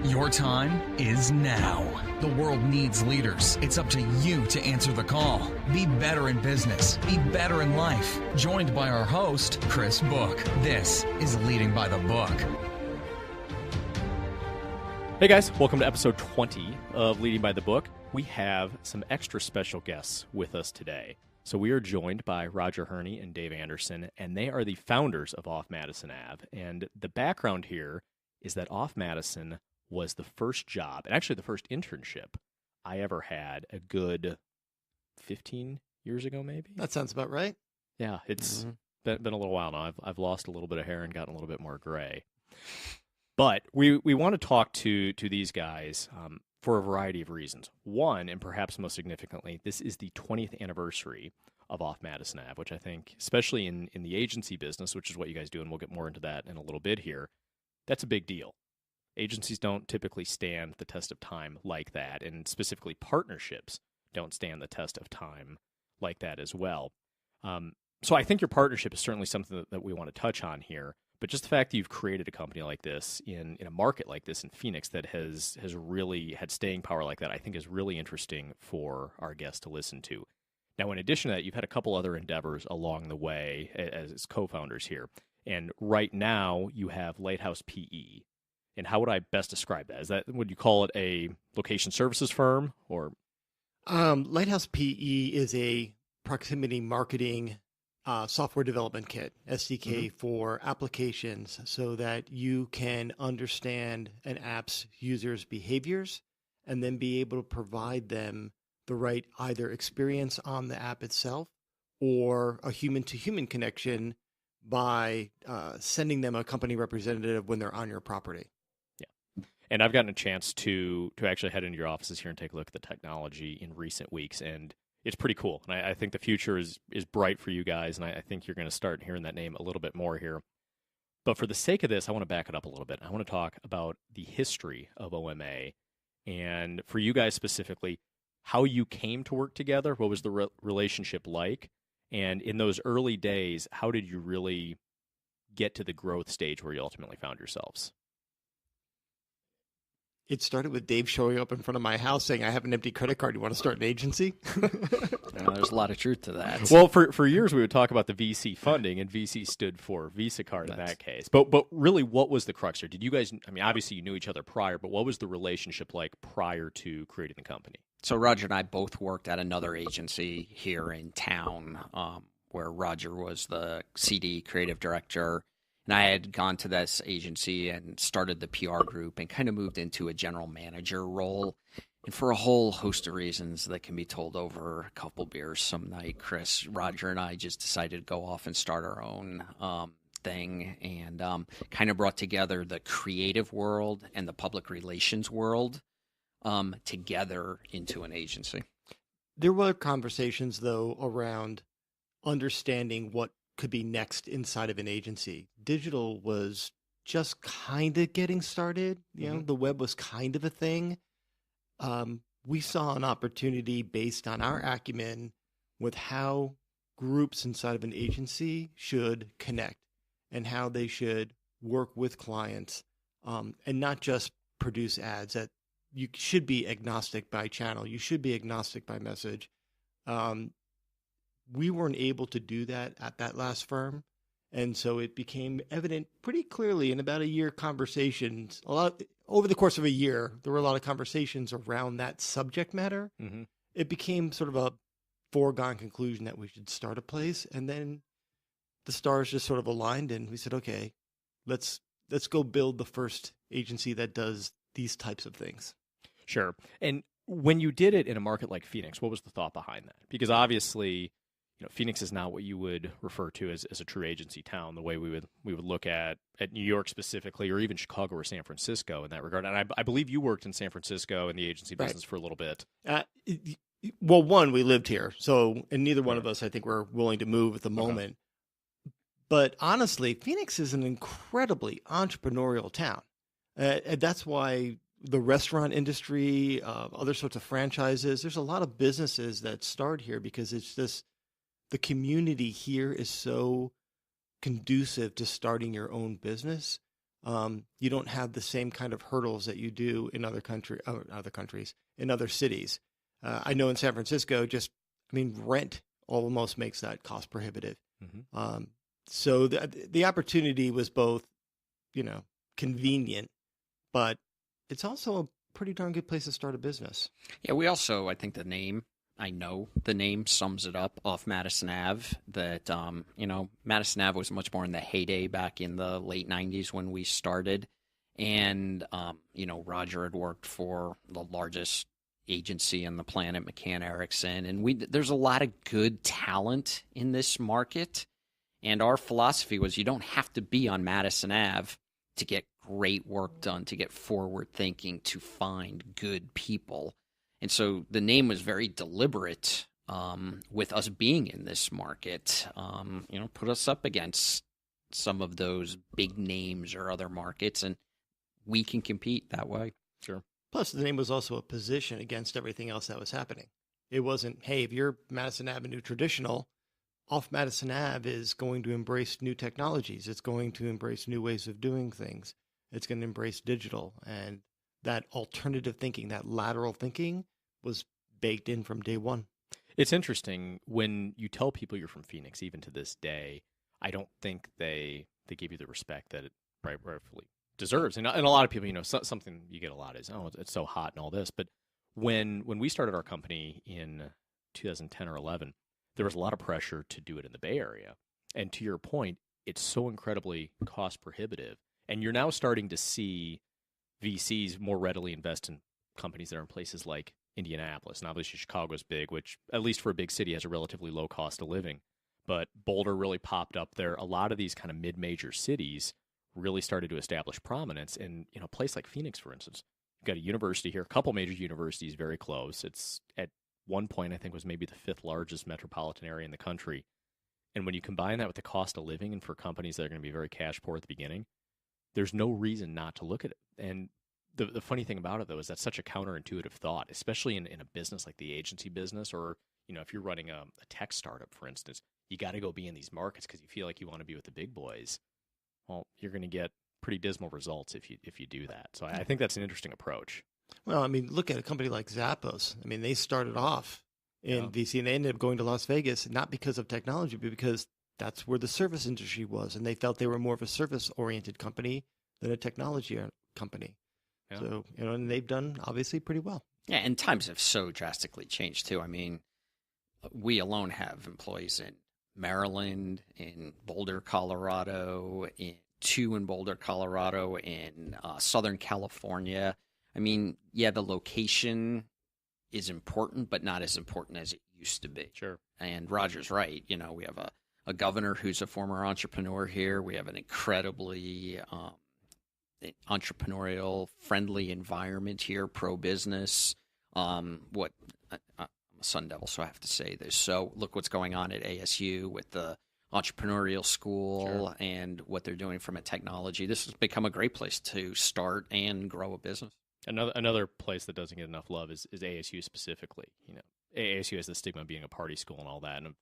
Your time is now. The world needs leaders. It's up to you to answer the call. Be better in business. Be better in life. Joined by our host, Chris Book. This is Leading by the Book. Hey guys, welcome to episode 20 of Leading by the Book. We have some extra special guests with us today. So we are joined by Roger Hurni and Dave Anderson, and they are the founders of Off Madison Ave. And the background here is that Off Madison was the first job, and actually the first internship I ever had a good 15 years ago, maybe? That sounds about right. Yeah, it's been a little while now. I've lost a little bit of hair and gotten a little bit more gray. But we want to talk to these guys for a variety of reasons. One, and perhaps most significantly, this is the 20th anniversary of Off Madison Ave, which I think, especially in the agency business, which is what you guys do, and we'll get more into that in a little bit here, that's a big deal. Agencies don't typically stand the test of time like that, and specifically partnerships don't stand the test of time like that as well. So I think your partnership is certainly something that we want to touch on here. But just the fact that you've created a company like this in a market like this in Phoenix that has really had staying power like that, I think is really interesting for our guests to listen to. Now, in addition to that, you've had a couple other endeavors along the way as co-founders here. And right now, you have Lighthouse PE. And how would I best describe that? Would you call it a location services firm or? Lighthouse PE is a proximity marketing software development kit, SDK, for applications so that you can understand an app's users' behaviors and then be able to provide them the right either experience on the app itself or a human-to-human connection by sending them a company representative when they're on your property. And I've gotten a chance to actually head into your offices here and take a look at the technology in recent weeks, and it's pretty cool. And I think the future is bright for you guys, and I think you're going to start hearing that name a little bit more here. But for the sake of this, I want to back it up a little bit. I want to talk about the history of OMA, and for you guys specifically, how you came to work together, what was the relationship like, and in those early days, how did you really get to the growth stage where you ultimately found yourselves? It started with Dave showing up in front of my house saying, I have an empty credit card. You want to start an agency? There's a lot of truth to that. Well, for years we would talk about the VC funding, and VC stood for Visa card in that case. But really, what was the crux here? Did you guys, I mean, obviously you knew each other prior, but what was the relationship like prior to creating the company? So Roger and I both worked at another agency here in town where Roger was the CD creative director. And I had gone to this agency and started the PR group and kind of moved into a general manager role. And for a whole host of reasons that can be told over a couple beers some night, Chris, Roger, and I just decided to go off and start our own thing and kind of brought together the creative world and the public relations world together into an agency. There were conversations, though, around understanding what could be next inside of an agency. Digital was just kind of getting started. You know, the web was kind of a thing. We saw an opportunity based on our acumen with how groups inside of an agency should connect and how they should work with clients and not just produce ads. That you should be agnostic by channel. You should be agnostic by message. We weren't able to do that at that last firm. And so it became evident pretty clearly in about a year conversations, over the course of a year, there were a lot of conversations around that subject matter. It became sort of a foregone conclusion that we should start a place. And then the stars just sort of aligned and we said, okay, let's go build the first agency that does these types of things. Sure. And when you did it in a market like Phoenix, what was the thought behind that? Because obviously, you know, Phoenix is not what you would refer to as a true agency town, the way we would look at New York specifically, or even Chicago or San Francisco in that regard. And I believe you worked in San Francisco in the agency business for a little bit. Well, one, we lived here, and neither one of us, I think, were willing to move at the moment. But honestly, Phoenix is an incredibly entrepreneurial town. And that's why the restaurant industry, other sorts of franchises, there's a lot of businesses that start here because it's just the community here is so conducive to starting your own business. you don't have the same kind of hurdles that you do in other countries, in other cities. I know in San Francisco, rent almost makes that cost prohibitive. Mm-hmm. So the opportunity was both, convenient, but it's also a pretty darn good place to start a business. Yeah, I think the name sums it up off Madison Ave, that, Madison Ave was much more in the heyday back in the late 90s when we started. And, Roger had worked for the largest agency on the planet, McCann Erickson. And there's a lot of good talent in this market. And our philosophy was you don't have to be on Madison Ave to get great work done, to get forward thinking, to find good people. And so the name was very deliberate with us being in this market, put us up against some of those big names or other markets, and we can compete that way. Sure. Plus, the name was also a position against everything else that was happening. It wasn't, hey, if you're Madison Avenue traditional, off Madison Ave is going to embrace new technologies. It's going to embrace new ways of doing things. It's going to embrace digital. And that alternative thinking, that lateral thinking was baked in from day one. It's interesting when you tell people you're from Phoenix, even to this day, I don't think they give you the respect that it rightfully deserves. And a lot of people, something you get a lot is, oh, it's so hot and all this. But when we started our company in 2010 or 11, there was a lot of pressure to do it in the Bay Area. And to your point, it's so incredibly cost prohibitive. And you're now starting to see VCs more readily invest in companies that are in places like Indianapolis. And obviously Chicago's big, which at least for a big city has a relatively low cost of living. But Boulder really popped up there. A lot of these kind of mid-major cities really started to establish prominence. And, a place like Phoenix, for instance, you've got a university here, a couple major universities very close. It's at one point, I think, was maybe the 5th largest metropolitan area in the country. And when you combine that with the cost of living, and for companies that are going to be very cash poor at the beginning, there's no reason not to look at it. And the funny thing about it, though, is that's such a counterintuitive thought, especially in a business like the agency business, or, if you're running a tech startup, for instance, you got to go be in these markets because you feel like you want to be with the big boys. Well, you're going to get pretty dismal results if you do that. So I think that's an interesting approach. Well, look at a company like Zappos. They started off in VC and they ended up going to Las Vegas, not because of technology, but because that's where the service industry was. And they felt they were more of a service-oriented company than a technology company. Yeah. So, and they've done obviously pretty well. Yeah, and times have so drastically changed too. We alone have employees in Maryland, in Boulder, Colorado, two in Boulder, Colorado, in Southern California. The location is important, but not as important as it used to be. Sure. And Roger's right. We have a governor who's a former entrepreneur here. We have an incredibly entrepreneurial, friendly environment here, pro-business. I'm a Sun Devil, so I have to say this. So look what's going on at ASU with the entrepreneurial school. Sure. And what they're doing from a technology. This has become a great place to start and grow a business. Another place that doesn't get enough love is ASU specifically. ASU has the stigma of being a party school and all that, and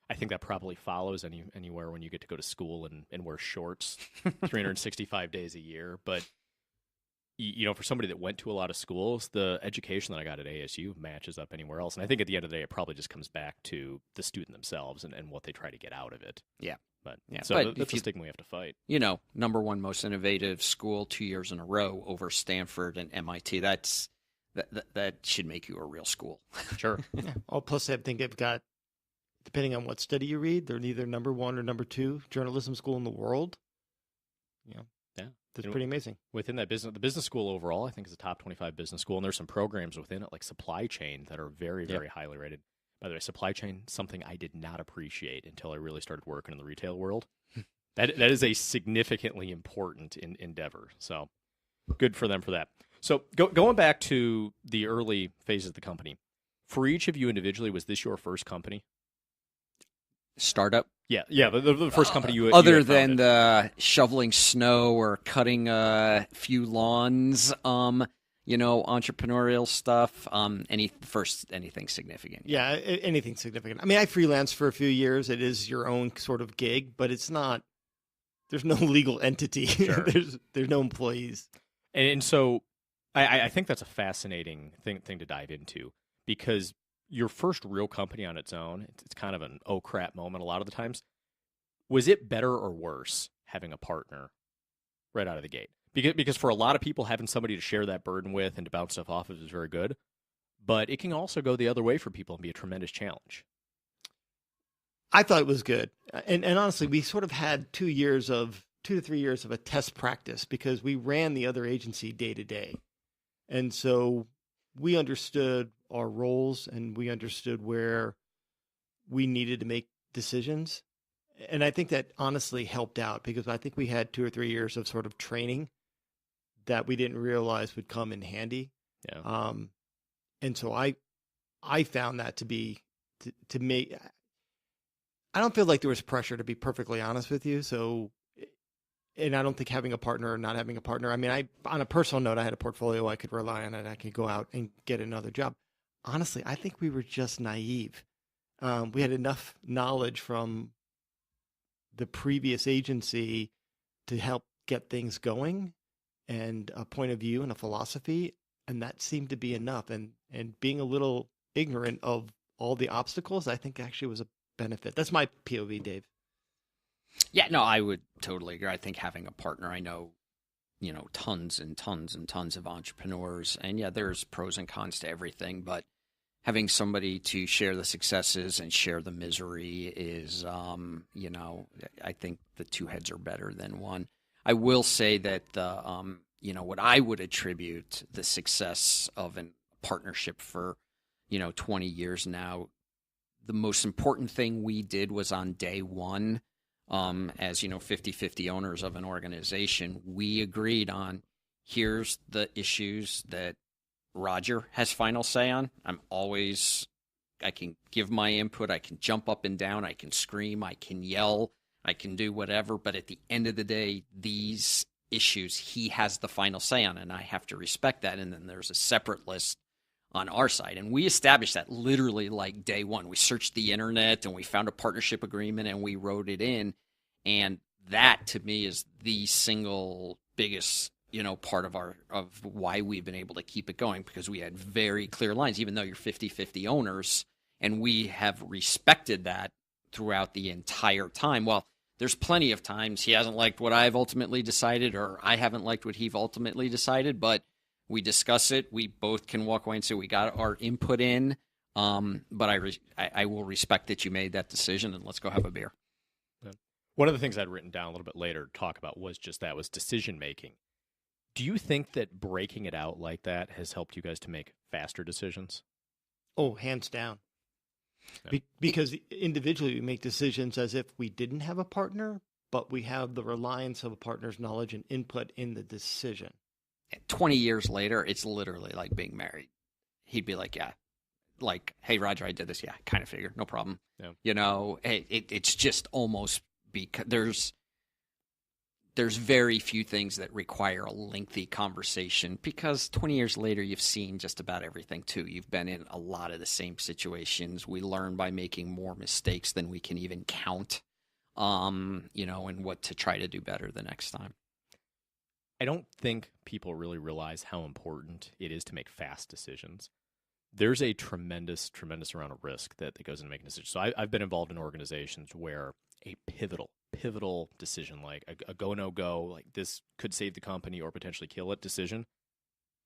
I think that probably follows anywhere when you get to go to school and wear shorts 365 days a year. But for somebody that went to a lot of schools, the education that I got at ASU matches up anywhere else. And I think at the end of the day, it probably just comes back to the student themselves and what they try to get out of it. Yeah. But that's a stigma we have to fight. Number one most innovative school 2 years in a row over Stanford and MIT. That should make you a real school. Sure. Yeah. Oh, plus I think they've got, depending on what study you read, they're either number 1 or number 2 journalism school in the world. Yeah. That's pretty amazing. Within that the business school overall, I think is a top 25 business school, and there's some programs within it like supply chain that are very, very highly rated. By the way, supply chain, something I did not appreciate until I really started working in the retail world. That is a significantly important endeavor. So good for them for that. So going back to the early phases of the company, for each of you individually, was this your first company? Startup? Yeah. The first company you other than the shoveling snow or cutting a few lawns, entrepreneurial stuff. Anything significant? Yeah, anything significant. I freelanced for a few years. It is your own sort of gig, but it's not there's no legal entity. Sure. There's no employees. And so I think that's a fascinating thing to dive into, because your first real company on its own, it's kind of an oh crap moment a lot of the times. Was it better or worse having a partner right out of the gate? Because for a lot of people, having somebody to share that burden with and to bounce stuff off of is very good. But it can also go the other way for people and be a tremendous challenge. I thought it was good. And honestly, we sort of had 2 to 3 years of a test practice, because we ran the other agency day to day. And so we understood our roles, and we understood where we needed to make decisions. And I think that honestly helped out, because I think we had 2 or 3 years of sort of training that we didn't realize would come in handy. Yeah. And so I found that to be, to make, I don't feel like there was pressure, to be perfectly honest with you. So, and I don't think having a partner or not having a partner, I mean, on a personal note, I had a portfolio I could rely on, and I could go out and get another job. Honestly, I think we were just naive. We had enough knowledge from the previous agency to help get things going, and a point of view and a philosophy. And that seemed to be enough. And being a little ignorant of all the obstacles, I think actually was a benefit. That's my POV, Dave. Yeah, no, I would totally agree. I think having a partner, I know, tons and tons and tons of entrepreneurs, and yeah, there's pros and cons to everything, but having somebody to share the successes and share the misery is, I think the two heads are better than one. I will say that what I would attribute the success of a partnership for, 20 years now, the most important thing we did was on day one, as 50-50 owners of an organization, we agreed on, here's the issues that Roger has final say on. I can give my input, I can jump up and down, I can scream, I can yell, I can do whatever, but at the end of the day, these issues he has the final say on, and I have to respect that. And then there's a separate list on our side, and we established that literally like day one. We searched the internet and we found a partnership agreement and we wrote it in, and that to me is the single biggest part of why we've been able to keep it going, because we had very clear lines, even though you're 50-50 owners, and we have respected that throughout the entire time. Well, there's plenty of times he hasn't liked what I've ultimately decided, or I haven't liked what he's ultimately decided, but we discuss it. We both can walk away and say we got our input in, but I will respect that you made that decision, and let's go have a beer. One of the things I'd written down a little bit later to talk about was decision making. Do you think that breaking it out like that has helped you guys to make faster decisions? Oh, hands down. Yeah. Because individually we make decisions as if we didn't have a partner, but we have the reliance of a partner's knowledge and input in the decision. 20 years later, it's literally like being married. He'd be like, yeah, like, hey, Roger, I did this. Yeah, kind of figure. No problem. Yeah. It's just almost because there's very few things that require a lengthy conversation, because 20 years later, you've seen just about everything too. You've been in a lot of the same situations. We learn by making more mistakes than we can even count, and what to try to do better the next time. I don't think people really realize how important it is to make fast decisions. There's a tremendous, tremendous amount of risk that goes into making decisions. So I've been involved in organizations where a pivotal decision, like a go, no go, like this could save the company or potentially kill it decision,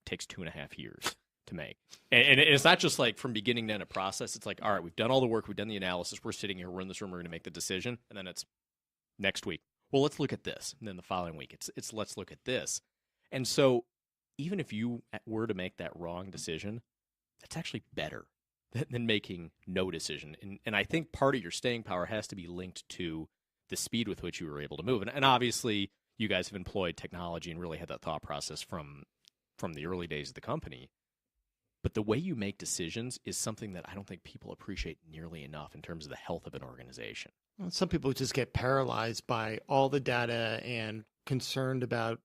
takes 2.5 years to make. And it's not just like from beginning to end a process. It's like, all right, we've done all the work, we've done the analysis, we're sitting here, we're in this room, we're going to make the decision. And then it's next week, well, let's look at this. And then the following week, it's let's look at this. And so even if you were to make that wrong decision, that's actually better than making no decision. And I think part of your staying power has to be linked to the speed with which you were able to move. And obviously, you guys have employed technology and really had that thought process from the early days of the company. But the way you make decisions is something that I don't think people appreciate nearly enough in terms of the health of an organization. Well, some people just get paralyzed by all the data and concerned about,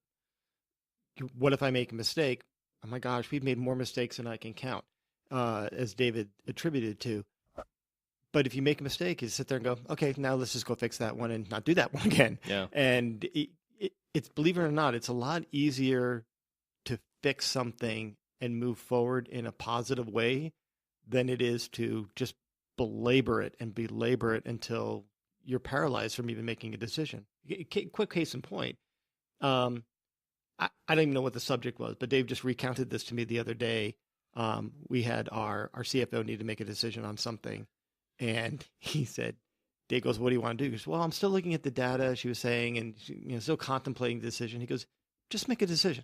what if I make a mistake? Oh my gosh, we've made more mistakes than I can count, as David attributed to. But if you make a mistake, you sit there and go, okay, now let's just go fix that one and not do that one again. Yeah. And it's, believe it or not, it's a lot easier to fix something and move forward in a positive way than it is to just belabor it until you're paralyzed from even making a decision. Quick case in point. I don't even know what the subject was, but Dave just recounted this to me the other day. We had our CFO need to make a decision on something. And he said, Dave goes, what do you want to do? He goes, well, I'm still looking at the data, she was saying, and still contemplating the decision. He goes, just make a decision.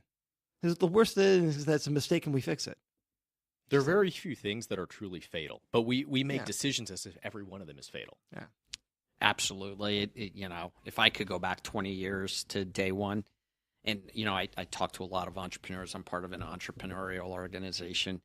Because the worst thing is that's a mistake and we fix it. There are very few things that are truly fatal, but we make decisions as if every one of them is fatal. Yeah, absolutely. If I could go back 20 years to day one, and, I talk to a lot of entrepreneurs. I'm part of an entrepreneurial organization.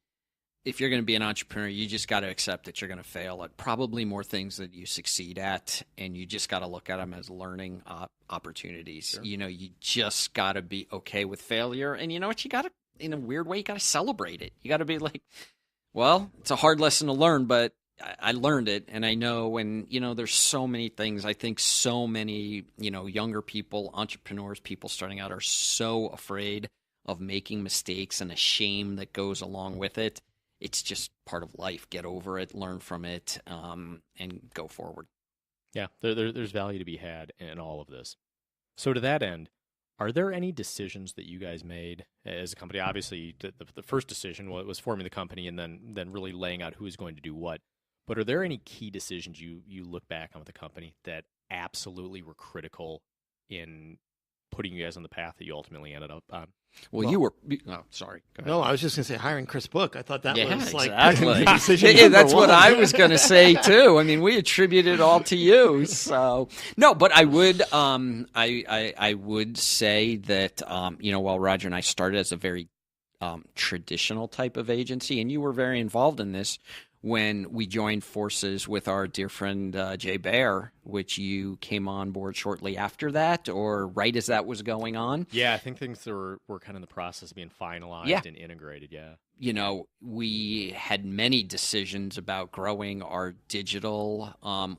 If you're going to be an entrepreneur, you just got to accept that you're going to fail at probably more things that you succeed at, and you just got to look at them as learning opportunities. Sure. You just got to be okay with failure, and you know what? You got to, in a weird way, you got to celebrate it. You got to be like, well, it's a hard lesson to learn, but I learned it, and I know when, there's so many things. I think so many, younger people, entrepreneurs, people starting out are so afraid of making mistakes and the shame that goes along with it. It's just part of life. Get over it, learn from it, and go forward. Yeah, there's value to be had in all of this. So to that end, are there any decisions that you guys made as a company? Obviously, the first decision was forming the company and then really laying out who is going to do what. But are there any key decisions you look back on with the company that absolutely were critical in putting you guys on the path that you ultimately ended up on? Well, you were. Oh, sorry. Go ahead. No, I was just going to say hiring Chris Book. I thought that was like exactly. decision Yeah, that's number what one. I was going to say too. I mean, we attribute it all to you. So no, but I would, I would say that, while Roger and I started as a very traditional type of agency, and you were very involved in this when we joined forces with our dear friend Jay Baer, which you came on board shortly after that, or right as that was going on. Yeah, I think things were kind of in the process of being finalized and integrated, yeah. We had many decisions about growing our digital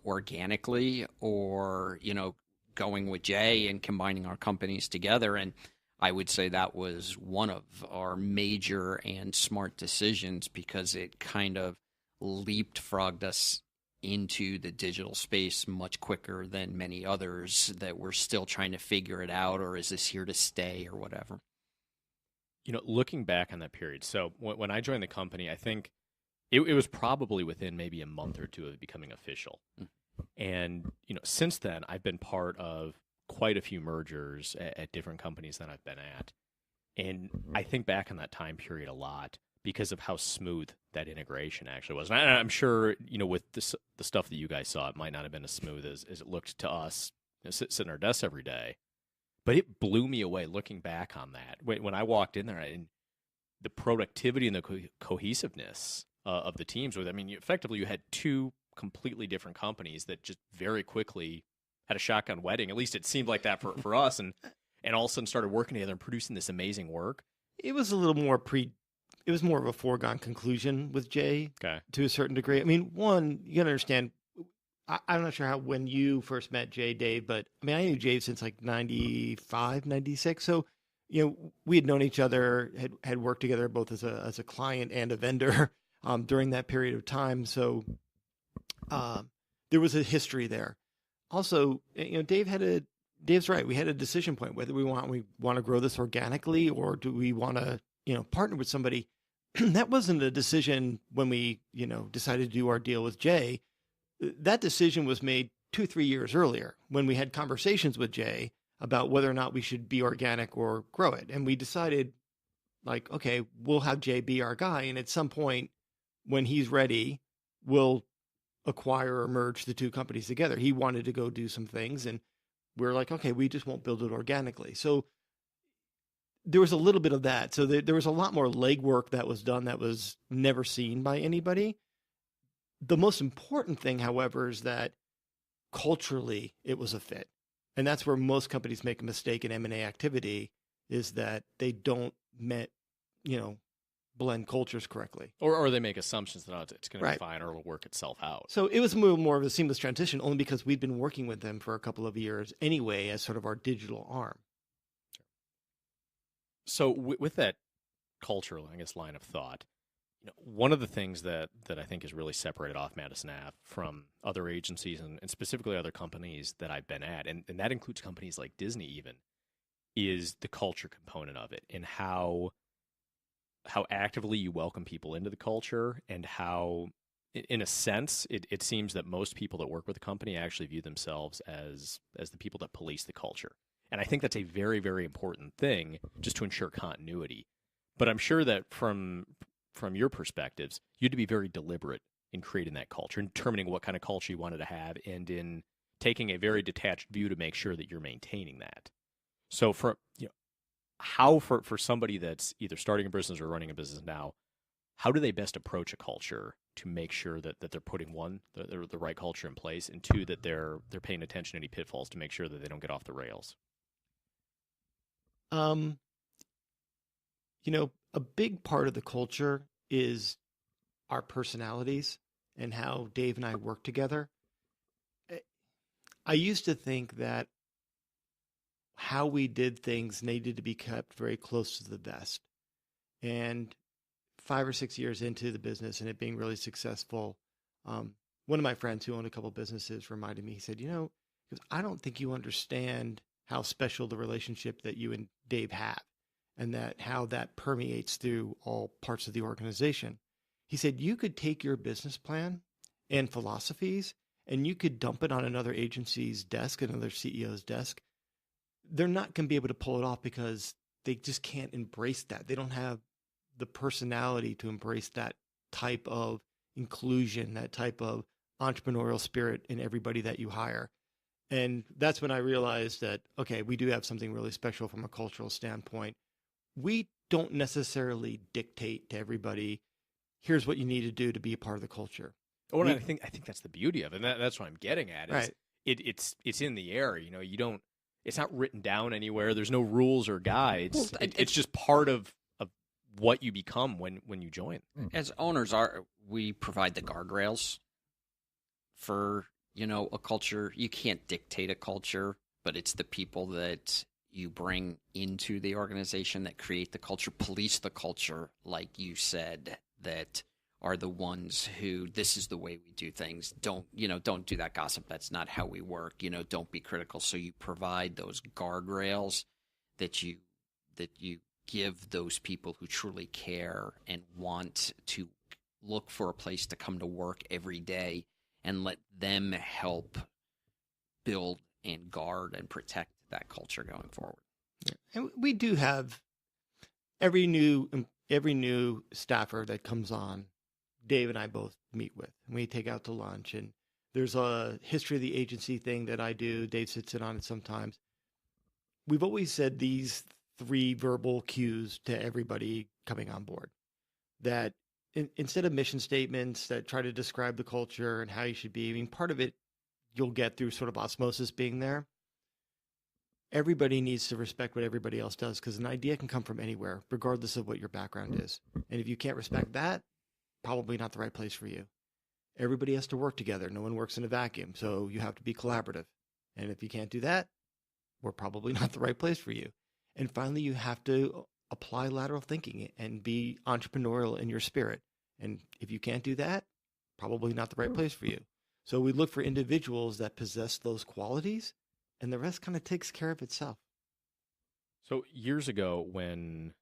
organically or, going with Jay and combining our companies together. And I would say that was one of our major and smart decisions because it kind of leapfrogged us into the digital space much quicker than many others that were still trying to figure it out, or is this here to stay or whatever. Looking back on that period, so when I joined the company, I think it was probably within maybe a month or two of it becoming official. And, since then, I've been part of quite a few mergers at different companies that I've been at. And I think back on that time period a lot because of how smooth that integration actually was. And I'm sure, with the stuff that you guys saw, it might not have been as smooth as it looked to us sitting in our desks every day. But it blew me away looking back on that. When I walked in there, and the productivity and the cohesiveness of the teams. Effectively, you had two completely different companies that just very quickly had a shotgun wedding. At least it seemed like that for us. And all of a sudden started working together and producing this amazing work. It was a little more it was more of a foregone conclusion with Jay to a certain degree. I mean, one, you got to understand, I'm not sure when you first met Jay, Dave, but I knew Jay since like 95, 96. So, we had known each other, had worked together both as a client and a vendor during that period of time. So there was a history there. Also, Dave's right. We had a decision point whether we want to grow this organically or do we want to, partner with somebody. That wasn't a decision when we, decided to do our deal with Jay. That decision was made 2-3 years earlier when we had conversations with Jay about whether or not we should be organic or grow it. And we decided like, okay, we'll have Jay be our guy. And at some point when he's ready, we'll acquire or merge the two companies together. He wanted to go do some things and we're like, okay, we just won't build it organically. So there was a little bit of that. So there was a lot more legwork that was done that was never seen by anybody. The most important thing, however, is that culturally it was a fit. And that's where most companies make a mistake in M&A activity is that they don't blend cultures correctly. Or they make assumptions that it's going to be Right. fine or it'll work itself out. So it was more of a seamless transition, only because we'd been working with them for a couple of years anyway as sort of our digital arm. So with that cultural, I guess, line of thought, one of the things that I think has really separated off Madison Ave from other agencies and specifically other companies that I've been at, and that includes companies like Disney even, is the culture component of it and how actively you welcome people into the culture and how, in a sense, it seems that most people that work with the company actually view themselves as the people that police the culture. And I think that's a very, very important thing just to ensure continuity. But I'm sure that from your perspectives, you had to be very deliberate in creating that culture, in determining what kind of culture you wanted to have, and in taking a very detached view to make sure that you're maintaining that. So how for somebody that's either starting a business or running a business now, how do they best approach a culture to make sure that they're putting, one, the right culture in place, and two, that they're paying attention to any pitfalls to make sure that they don't get off the rails? A big part of the culture is our personalities and how Dave and I work together. I used to think that how we did things needed to be kept very close to the vest. And 5 or 6 years into the business and it being really successful, one of my friends who owned a couple businesses reminded me, he said, because I don't think you understand how special the relationship that you and Dave have and that how that permeates through all parts of the organization. He said, you could take your business plan and philosophies and you could dump it on another agency's desk, another CEO's desk. They're not going to be able to pull it off because they just can't embrace that. They don't have the personality to embrace that type of inclusion, that type of entrepreneurial spirit in everybody that you hire. And that's when I realized that, okay, we do have something really special from a cultural standpoint. We don't necessarily dictate to everybody, here's what you need to do to be a part of the culture. Oh, and I think that's the beauty of it. And that's what I'm getting at. Is Right. It's in the air. You don't. It's not written down anywhere. There's no rules or guides. Well, it's just part of what you become when you join. As owners, we provide the guardrails for a culture. You can't dictate a culture, but it's the people that you bring into the organization that create the culture, police the culture, like you said, that are the ones who, this is the way we do things. Don't do that gossip. That's not how we work. Don't be critical. So you provide those guardrails that you give those people who truly care and want to look for a place to come to work every day and let them help build and guard and protect that culture going forward. Yeah. And we do have every new staffer that comes on, Dave and I both meet with, and we take out to lunch, and there's a history of the agency thing that I do. Dave sits in on it sometimes. We've always said these 3 verbal cues to everybody coming on board, that instead of mission statements that try to describe the culture and how you should be, part of it you'll get through sort of osmosis being there. Everybody needs to respect what everybody else does, because an idea can come from anywhere, regardless of what your background is. And if you can't respect that, probably not the right place for you. Everybody has to work together. No one works in a vacuum, so you have to be collaborative. And if you can't do that, we're probably not the right place for you. And finally, you have to apply lateral thinking and be entrepreneurial in your spirit. And if you can't do that, probably not the right place for you. So we look for individuals that possess those qualities, and the rest kind of takes care of itself. So years ago, when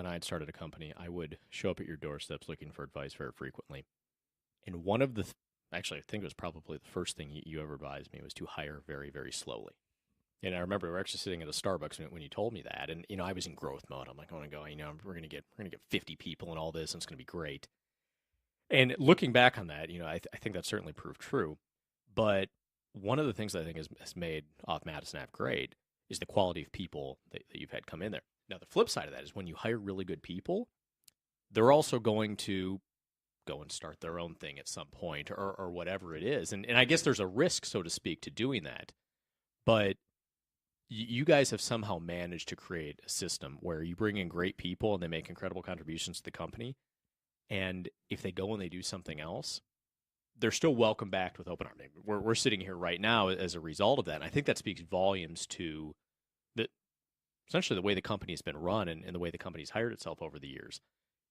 I'd started a company, I would show up at your doorsteps looking for advice very frequently. And one of the, actually, I think it was probably the first thing you ever advised me was to hire very, very slowly. And I remember we were actually sitting at a Starbucks when you told me that, and I was in growth mode. I'm like, I want to go. We're gonna get 50 people and all this, and it's gonna be great. And looking back on that, I think that certainly proved true. But one of the things that I think has made off Madison Ave great is the quality of people that you've had come in there. Now, the flip side of that is when you hire really good people, they're also going to go and start their own thing at some point or whatever it is. And I guess there's a risk, so to speak, to doing that. But you guys have somehow managed to create a system where you bring in great people and they make incredible contributions to the company. And if they go and they do something else, they're still welcome back with open arms. We're sitting here right now as a result of that. And I think that speaks volumes to essentially the way the company has been run and the way the company's hired itself over the years.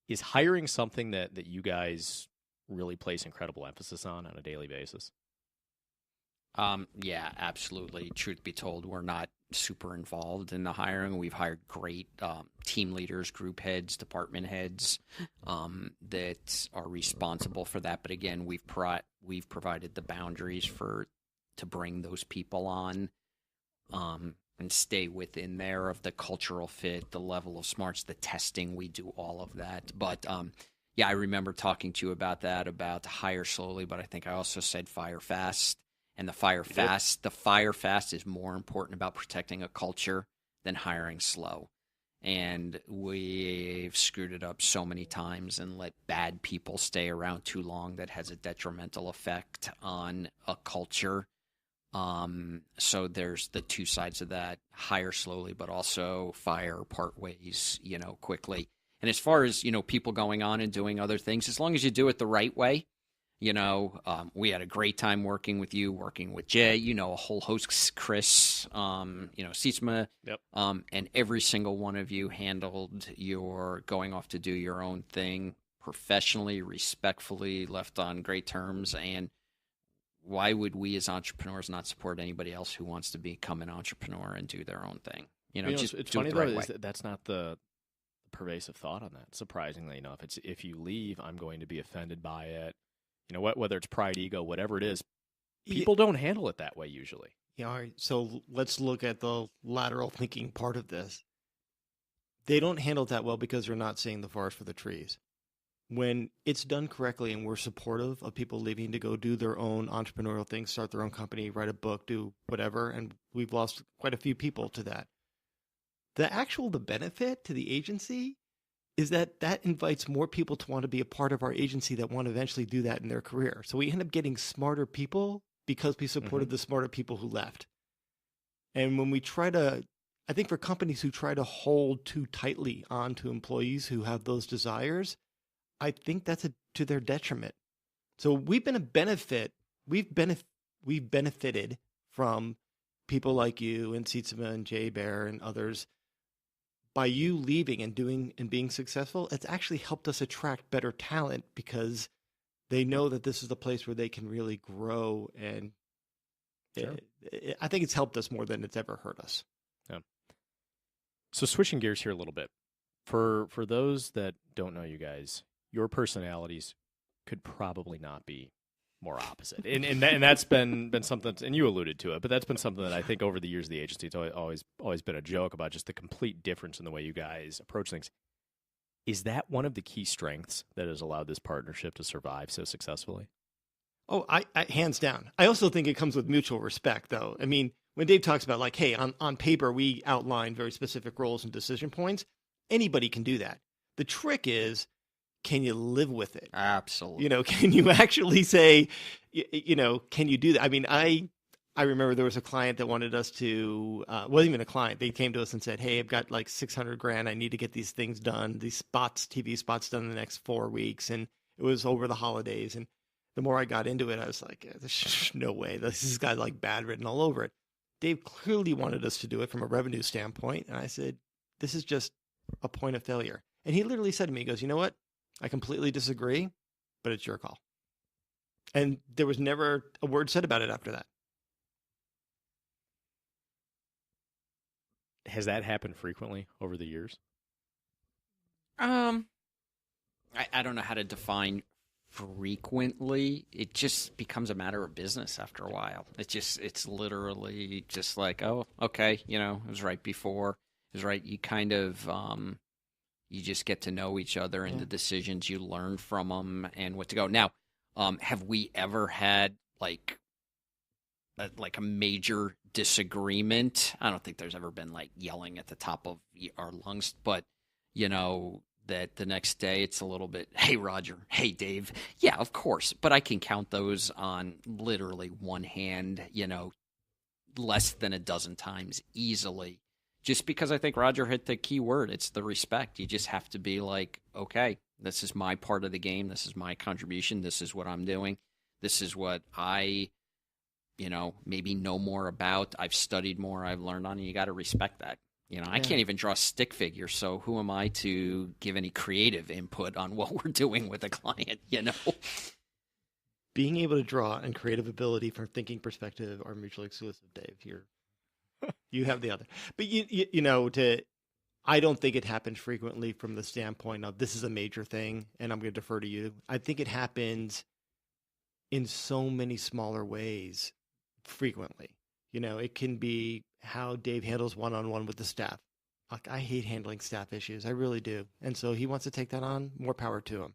Is hiring something that you guys really place incredible emphasis on a daily basis? Yeah, absolutely. Truth be told, we're not super involved in the hiring. We've hired great team leaders, group heads, department heads that are responsible for that. But again, we've provided the boundaries to bring those people on and stay within there of the cultural fit, the level of smarts, the testing. We do all of that. But yeah, I remember talking to you about that, about hire slowly, but I think I also said fire fast. And the fire fast is more important about protecting a culture than hiring slow. And we've screwed it up so many times and let bad people stay around too long that has a detrimental effect on a culture. So there's the two sides of that: hire slowly, but also fire part ways, quickly. And as far as, people going on and doing other things, as long as you do it the right way, we had a great time working with you, working with Jay, a whole host, Chris, Sietsma, yep. And every single one of you handled your going off to do your own thing professionally, respectfully, left on great terms. And why would we as entrepreneurs not support anybody else who wants to become an entrepreneur and do their own thing? Just it's do funny it the right though, way. That's not the pervasive thought on that. Surprisingly enough, it's if you leave, I'm going to be offended by it. Whether it's pride, ego, whatever it is, people don't handle it that way usually. Yeah, all right. So let's look at the lateral thinking part of this. They don't handle it that well because they're not seeing the forest for the trees. When it's done correctly and we're supportive of people leaving to go do their own entrepreneurial things, start their own company, write a book, do whatever, and we've lost quite a few people to that. The benefit to the agency is that invites more people to want to be a part of our agency that want to eventually do that in their career. So we end up getting smarter people because we supported the smarter people who left. And when we I think for companies who try to hold too tightly on to employees who have those desires, I think that's to their detriment. So we've been a benefit. We've benefited from people like you and Sietsma and Jay Bear and others. By you leaving and doing and being successful, it's actually helped us attract better talent because they know that this is the place where they can really grow. And Sure. I think it's helped us more than it's ever hurt us. Yeah. So switching gears here a little bit, for those that don't know you guys, your personalities could probably not be more opposite, and that's been something, and you alluded to it, but that's been something that I think over the years of the agency, it's always been a joke about just the complete difference in the way you guys approach things. Is that one of the key strengths that has allowed this partnership to survive so successfully? Oh, I hands down. I also think it comes with mutual respect, though. I mean, when Dave talks about like, hey, on paper, we outline very specific roles and decision points. Anybody can do that. The trick is, can you live with it? Absolutely. Can you actually say, can you do that? I mean, I remember there was a client that wanted us to, wasn't even a client. They came to us and said, hey, I've got like $600,000. I need to get these things done, these TV spots done in the next 4 weeks. And it was over the holidays. And the more I got into it, I was like, there's no way. This guy's like bad written all over it. Dave clearly wanted us to do it from a revenue standpoint. And I said, this is just a point of failure. And he literally said to me, he goes, you know what? I completely disagree, but it's your call. And there was never a word said about it after that. Has that happened frequently over the years? I don't know how to define frequently. It just becomes a matter of business after a while. It's literally just like, oh, okay, it was right before. It was right. You kind of, you just get to know each other and the decisions you learn from them and what to go. Now, have we ever had like a major disagreement? I don't think there's ever been like yelling at the top of our lungs, but that the next day it's a little bit, hey, Roger, hey, Dave. Yeah, of course. But I can count those on literally one hand, less than a dozen times easily. Just because I think Roger hit the key word. It's the respect. You just have to be like, okay, this is my part of the game. This is my contribution. This is what I'm doing. This is what I, maybe know more about. I've studied more. I've learned on, and you got to respect that. I can't even draw stick figures, so who am I to give any creative input on what we're doing with a client, Being able to draw and creative ability from thinking perspective are mutually exclusive, Dave. You have the other. But, I don't think it happens frequently from the standpoint of this is a major thing, and I'm going to defer to you. I think it happens in so many smaller ways frequently. It can be how Dave handles one-on-one with the staff. Like, I hate handling staff issues. I really do. And so he wants to take that on. More power to him.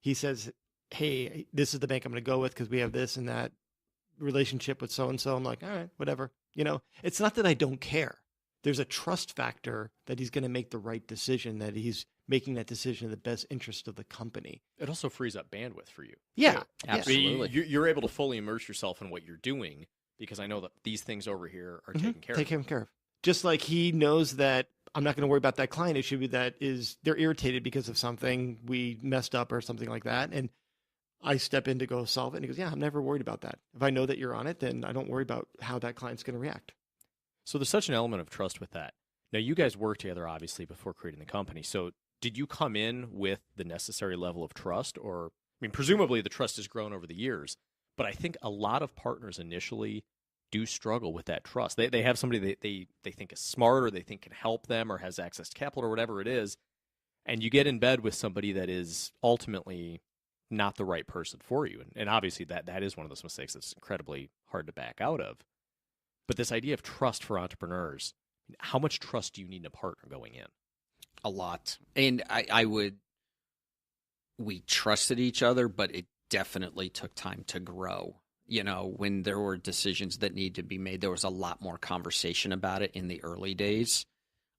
He says, hey, this is the bank I'm going to go with because we have this and that relationship with so-and-so. I'm like, all right, whatever. It's not that I don't care. There's a trust factor that he's going to make the right decision, that he's making that decision in the best interest of the company. It also frees up bandwidth for you. Yeah, absolutely. You're able to fully immerse yourself in what you're doing because I know that these things over here are taken care of. Taken care of. Just like he knows that I'm not going to worry about that client issue that is they're irritated because of something we messed up or something like that. And I step in to go solve it. And he goes, yeah, I'm never worried about that. If I know that you're on it, then I don't worry about how that client's going to react. So there's such an element of trust with that. Now, you guys worked together, obviously, before creating the company. So did you come in with the necessary level of trust? Or, presumably the trust has grown over the years. But I think a lot of partners initially do struggle with that trust. They have somebody they think is smart or they think can help them or has access to capital or whatever it is. And you get in bed with somebody that is ultimately not the right person for you. And obviously that is one of those mistakes that's incredibly hard to back out of. But this idea of trust for entrepreneurs, how much trust do you need in a partner going in? A lot. And we trusted each other, but it definitely took time to grow. When there were decisions that need to be made, there was a lot more conversation about it in the early days.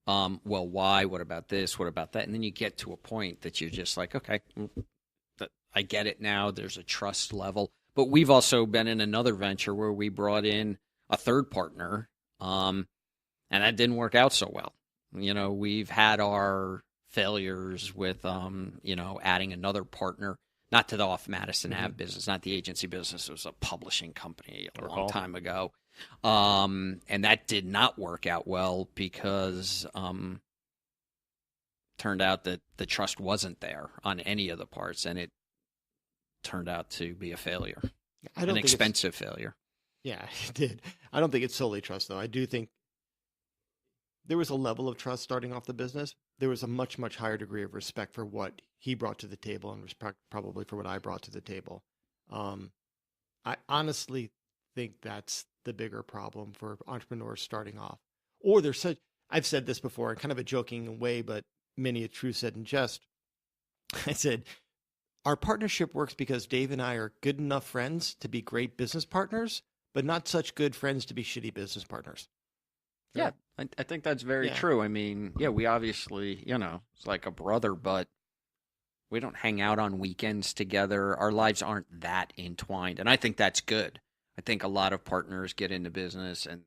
Well, why? What about this? What about that? And then you get to a point that you're just like, okay, I get it now. There's a trust level. But we've also been in another venture where we brought in a third partner, and that didn't work out so well. We've had our failures with, adding another partner, not to the off Madison Ave business, not the agency business. It was a publishing company a long time ago. And that did not work out well because turned out that the trust wasn't there on any of the parts, and it turned out to be a failure, an expensive failure. Yeah, it did. I don't think it's solely trust, though. I do think there was a level of trust starting off the business. There was a much, much higher degree of respect for what he brought to the table and respect probably for what I brought to the table. I honestly think that's the bigger problem for entrepreneurs starting off. Or there's such, I've said this before in kind of a joking way, but many a true said in jest. I said, our partnership works because Dave and I are good enough friends to be great business partners, but not such good friends to be shitty business partners. Yeah, I think that's very true. We obviously, it's like a brother, but we don't hang out on weekends together. Our lives aren't that entwined, and I think that's good. I think a lot of partners get into business and,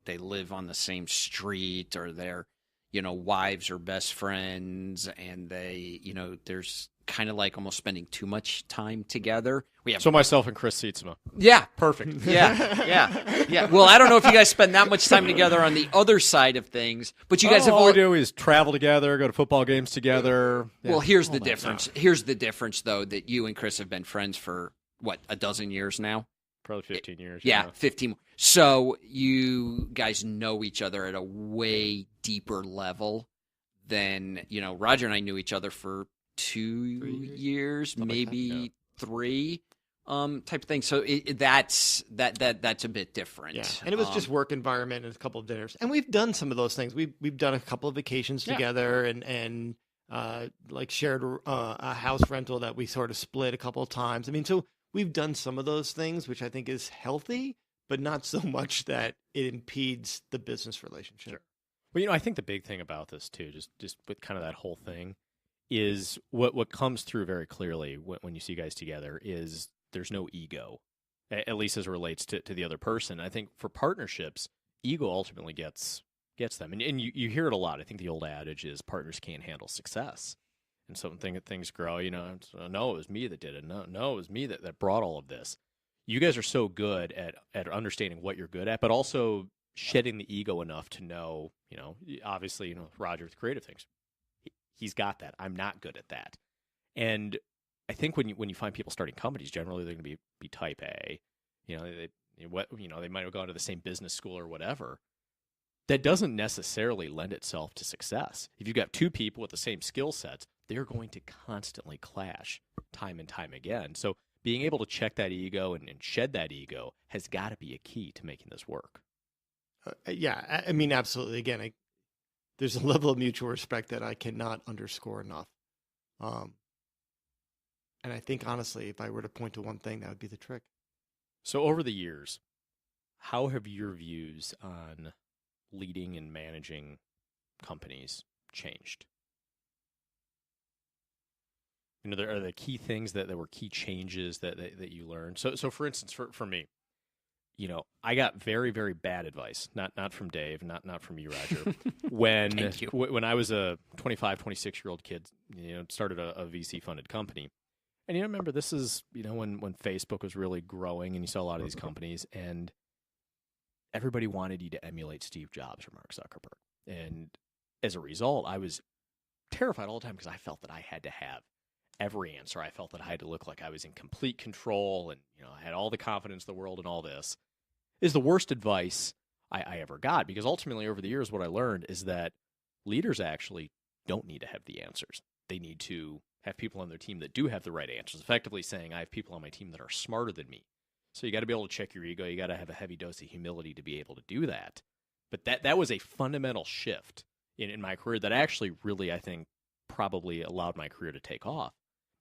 they live on the same street or their, wives are best friends and they, there's kind of like almost spending too much time together. So myself and Chris Sietzma. Yeah. Perfect. Yeah. Well, I don't know if you guys spend that much time together on the other side of things, but you guys have all we do is travel together, go to football games together. Yeah. Well, here's the difference. Here's the difference, though, that you and Chris have been friends for, a dozen years now? Probably 15 years. Yeah, 15. So you guys know each other at a way deeper level than, Roger and I knew each other for 2 years, maybe 3 type of thing. So that's a bit different. Yeah, and it was just work environment and a couple of dinners. And we've done some of those things. We've done a couple of vacations together and like shared a house rental that we sort of split a couple of times. So we've done some of those things, which I think is healthy, but not so much that it impedes the business relationship. Sure. Well, I think the big thing about this too, just with kind of that whole thing, is what comes through very clearly when you see you guys together is there's no ego. at least as it relates to the other person. I think for partnerships, ego ultimately gets them. And you hear it a lot. I think the old adage is partners can't handle success. And so when things grow, no, it was me that did it. No, it was me that brought all of this. You guys are so good at understanding what you're good at, but also shedding the ego enough to know, obviously, Roger with creative things, he's got that. I'm not good at that. And I think when you find people starting companies, generally they're going to be type A. They might have gone to the same business school or whatever. That doesn't necessarily lend itself to success. If you've got two people with the same skill sets, they're going to constantly clash time and time again. So being able to check that ego and shed that ego has got to be a key to making this work. Yeah, I mean, absolutely. Again, there's a level of mutual respect that I cannot underscore enough. And I think, honestly, if I were to point to one thing, that would be the trick. So over the years, how have your views on leading and managing companies changed? There are the key things that were key changes that you learned. So for instance, for me, I got very, very bad advice, not from Dave, not from you, Roger, when I was a 25, 26-year-old kid, started a VC-funded company. And remember, this is, when Facebook was really growing and you saw a lot of these companies, and everybody wanted you to emulate Steve Jobs or Mark Zuckerberg. And as a result, I was terrified all the time because I felt that I had to have every answer. I felt that I had to look like I was in complete control and, I had all the confidence in the world and all this. Is the worst advice I ever got, because ultimately over the years what I learned is that leaders actually don't need to have the answers. They need to have people on their team that do have the right answers, effectively saying I have people on my team that are smarter than me. So you got to be able to check your ego. You got to have a heavy dose of humility to be able to do that. But that was a fundamental shift in my career that actually really, I think, probably allowed my career to take off.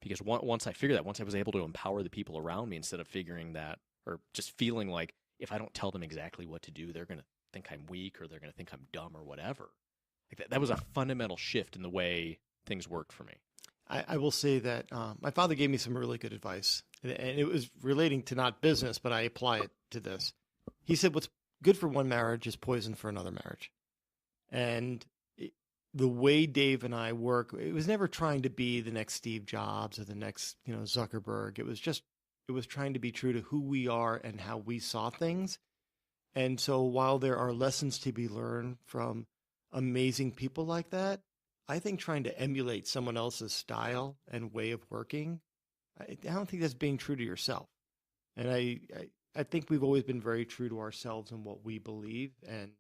Because once I figured that, once I was able to empower the people around me instead of figuring that or just feeling like if I don't tell them exactly what to do, they're going to think I'm weak or they're going to think I'm dumb or whatever. Like that was a fundamental shift in the way things worked for me. I will say that my father gave me some really good advice, and it was relating to not business, but I apply it to this. He said, what's good for one marriage is poison for another marriage. And the way Dave and I work, it was never trying to be the next Steve Jobs or the next, Zuckerberg. It was trying to be true to who we are and how we saw things. And so while there are lessons to be learned from amazing people like that, I think trying to emulate someone else's style and way of working, I don't think that's being true to yourself. And I think we've always been very true to ourselves and what we believe, and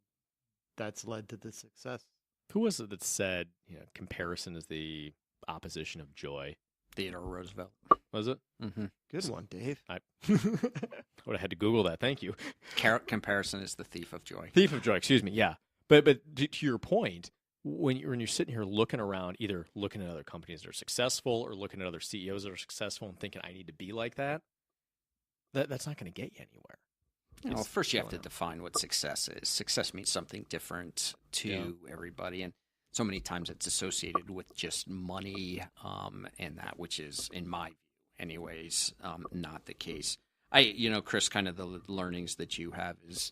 that's led to the success. Who was it that said, comparison is the opposition of joy? Theodore Roosevelt. Was it? Mm-hmm. Good one, Dave. I would have had to Google that. Thank you. Comparison is the thief of joy. Thief of joy, excuse me. Yeah. But to your point, when you're sitting here looking around, either looking at other companies that are successful or looking at other CEOs that are successful and thinking, I need to be like that, that's not going to get you anywhere. Well, first you have to define what success is. Success means something different to everybody. And so many times it's associated with just money and that, which is, in my view anyways, not the case. Chris, kind of the learnings that you have is,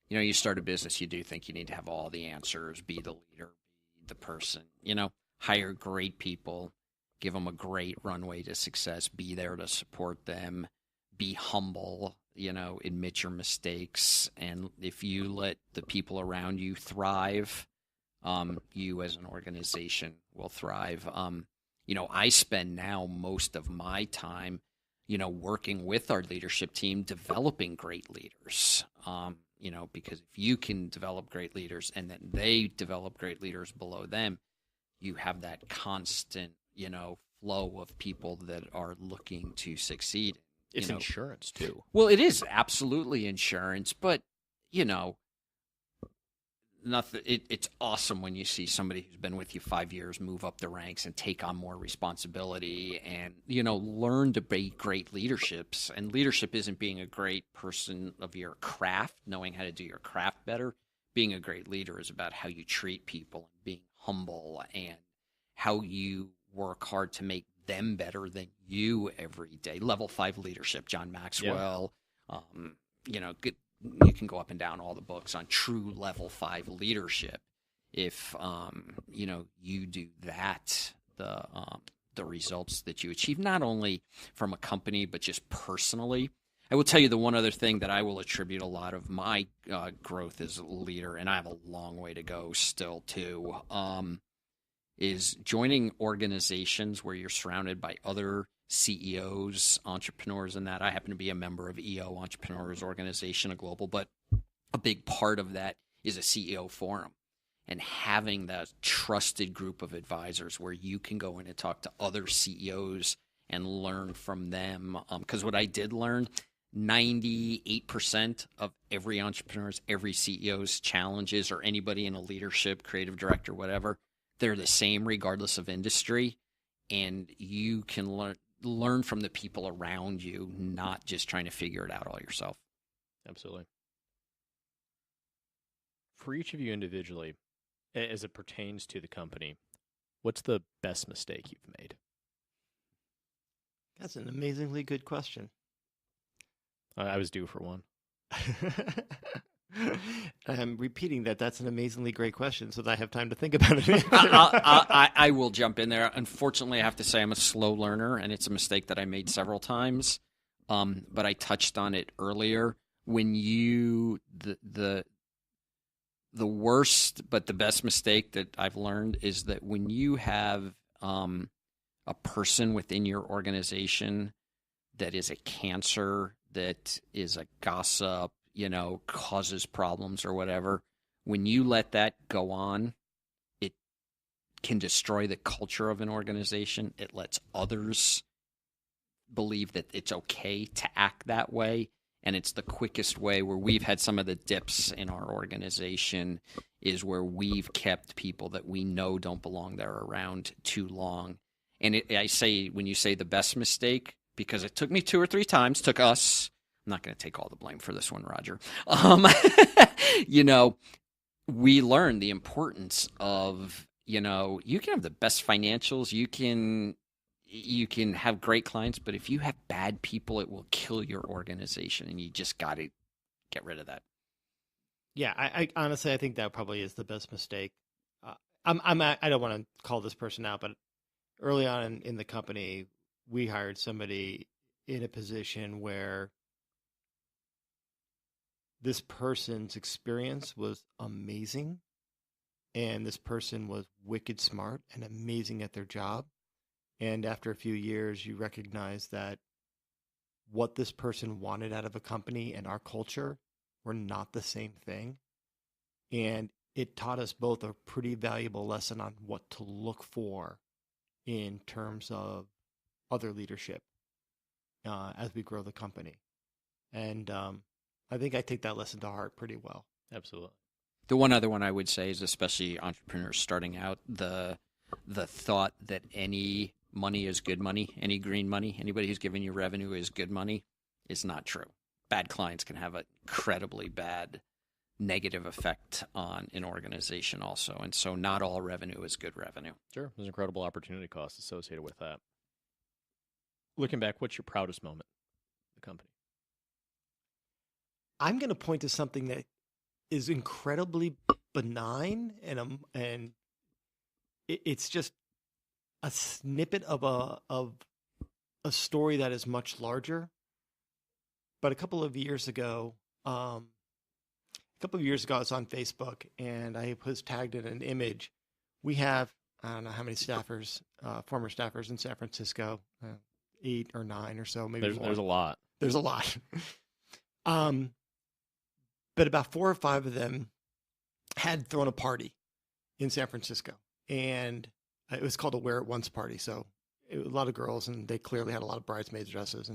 you start a business, you do think you need to have all the answers, be the leader, be the person, hire great people, give them a great runway to success, be there to support them, be humble, admit your mistakes. And if you let the people around you thrive, you as an organization will thrive. I spend now most of my time, working with our leadership team, developing great leaders. Because if you can develop great leaders and then they develop great leaders below them, you have that constant, flow of people that are looking to succeed. It's insurance too. Well, it is absolutely insurance, but nothing. It's awesome when you see somebody who's been with you 5 years move up the ranks and take on more responsibility and learn to be great leaderships. And leadership isn't being a great person of your craft, knowing how to do your craft better. Being a great leader is about how you treat people and being humble and how you work hard to make them better than you every day. Level 5 leadership, John Maxwell. Good, you can go up and down all the books on true level 5 leadership. If you do that, the results that you achieve, not only from a company but just personally. I will tell you the one other thing that I will attribute a lot of my growth as a leader, and I have a long way to go still too, is joining organizations where you're surrounded by other CEOs, entrepreneurs, and that. I happen to be a member of EO Entrepreneurs Organization, a global, but a big part of that is a CEO forum. And having that trusted group of advisors where you can go in and talk to other CEOs and learn from them. Because what I did learn, 98% of every entrepreneur's, every CEO's challenges, or anybody in a leadership, creative director, whatever, they're the same regardless of industry. And you can learn from the people around you, not just trying to figure it out all yourself. Absolutely. For each of you individually, as it pertains to the company, what's the best mistake you've made? That's an amazingly good question. I was due for one. I'm repeating that. That's an amazingly great question, so that I have time to think about it. I will jump in there. Unfortunately, I have to say I'm a slow learner, and it's a mistake that I made several times. But I touched on it earlier. When the worst but the best mistake that I've learned is that when you have a person within your organization that is a cancer, that is a gossip, causes problems or whatever, when you let that go on, it can destroy the culture of an organization. It lets others believe that it's okay to act that way. And it's the quickest way where we've had some of the dips in our organization is where we've kept people that we know don't belong there around too long. And I say, when you say the best mistake, because it took me 2 or 3 times, took us, I'm not going to take all the blame for this one, Roger. We learned the importance of, you can have the best financials, you can have great clients, but if you have bad people, it will kill your organization, and you just got to get rid of that. Yeah, I honestly, I think that probably is the best mistake. I don't want to call this person out, but early on in the company, we hired somebody in a position where this person's experience was amazing, and this person was wicked smart and amazing at their job. And after a few years, you recognize that what this person wanted out of a company and our culture were not the same thing. And it taught us both a pretty valuable lesson on what to look for in terms of other leadership as we grow the company. And I think I take that lesson to heart pretty well. Absolutely. The one other one I would say is, especially entrepreneurs starting out, the thought that any money is good money, any green money, anybody who's giving you revenue is good money, is not true. Bad clients can have an incredibly bad negative effect on an organization also. And so not all revenue is good revenue. Sure. There's incredible opportunity costs associated with that. Looking back, what's your proudest moment in the company? I'm going to point to something that is incredibly benign, and it's just a snippet of a story that is much larger. But a couple of years ago, I was on Facebook, and I was tagged in an image. We have, I don't know how many staffers, former staffers in San Francisco, 8 or 9 or so, maybe more. There's a lot. There's a lot. But about 4 or 5 of them had thrown a party in San Francisco, and it was called a Wear It Once party. So it was a lot of girls, and they clearly had a lot of bridesmaids dresses.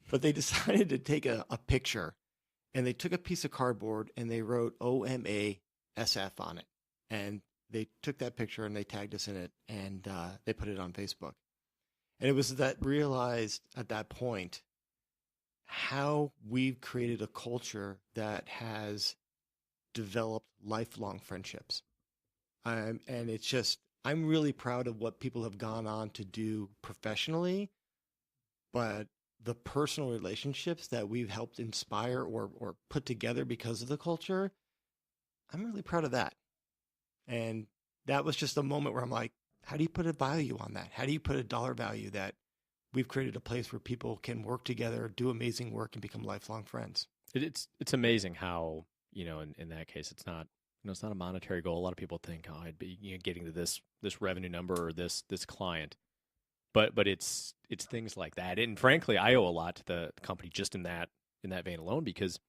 But they decided to take a picture, and they took a piece of cardboard and they wrote OMASF on it. And they took that picture and they tagged us in it, and they put it on Facebook. And it was that realized at that point how we've created a culture that has developed lifelong friendships. And it's just, I'm really proud of what people have gone on to do professionally, but the personal relationships that we've helped inspire or put together because of the culture, I'm really proud of that. And that was just a moment where I'm like, how do you put a value on that? How do you put a dollar value that we've created a place where people can work together, do amazing work, and become lifelong friends? It's amazing how, in that case, it's not, it's not a monetary goal. A lot of people think, oh, I'd be getting to this revenue number or this client. But it's things like that. And frankly, I owe a lot to the company just in that vein alone, because